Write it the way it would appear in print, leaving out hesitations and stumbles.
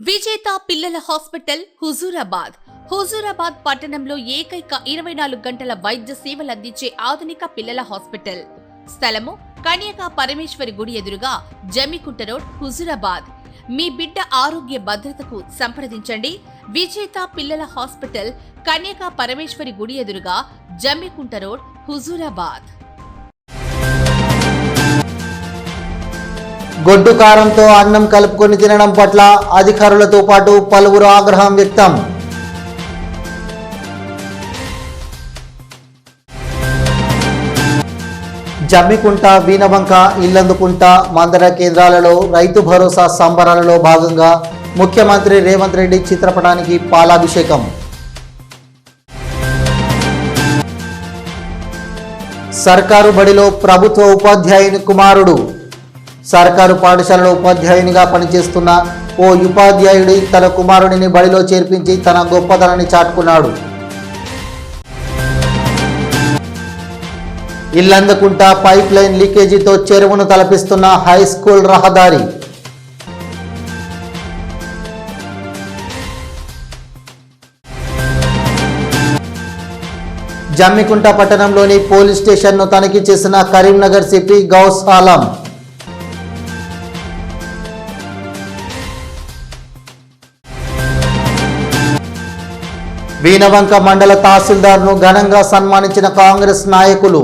విజేత పిల్లల హాస్పిటల్ హుజూరాబాద్ పట్టణంలో ఏకైక 24 గంటల వైద్య సేవలు అందించే ఆధునిక పిల్లల హాస్పిటల్. స్థలము కన్యకా పరమేశ్వరి గుడి ఎదురుగా, జమ్మికుంట రోడ్, హుజూరాబాద్. మీ బిడ్డ ఆరోగ్య భద్రతకు సంప్రదించండి. విజేత పిల్లల హాస్పిటల్, కన్యకా పరమేశ్వరి గుడి ఎదురుగా, జమ్మికుంట రోడ్, హుజూరాబాద్. గొడ్డు కారంతో అన్నం కలుపుకొని తినడం పట్ల అధికారులతో పాటు పలువురు ఆగ్రహం వ్యక్తం. జమ్మికుంట, వీనవంక, ఇల్లందుకుంట మండల కేంద్రాలలో రైతు భరోసా సంబరాలలో భాగంగా ముఖ్యమంత్రి రేవంత్ రెడ్డి చిత్రపటానికి పాలాభిషేకం. సర్కారు బడిలో ప్రభుత్వ ఉపాధ్యాయుని కుమారుడు. సర్కారు పాఠశాలలో ఉపాధ్యాయునిగా పనిచేస్తున్న ఓ ఉపాధ్యాయుడి తన కుమారుడిని బడిలో చేర్పించి తన గొప్పతనాన్ని చాటుకున్నాడు. ఇల్లందుకుంట పైప్ లైన్ లీకేజీతో చెరువును తలపిస్తున్న హై స్కూల్ రహదారి. జమ్మికుంట పట్టణంలోని పోలీస్ స్టేషన్ను తనిఖీ చేసిన కరీంనగర్ సిపి గౌస్ ఆలం. వీనవంక మండల తహసీల్దార్ను ఘనంగా సన్మానించిన కాంగ్రెస్ నాయకులు.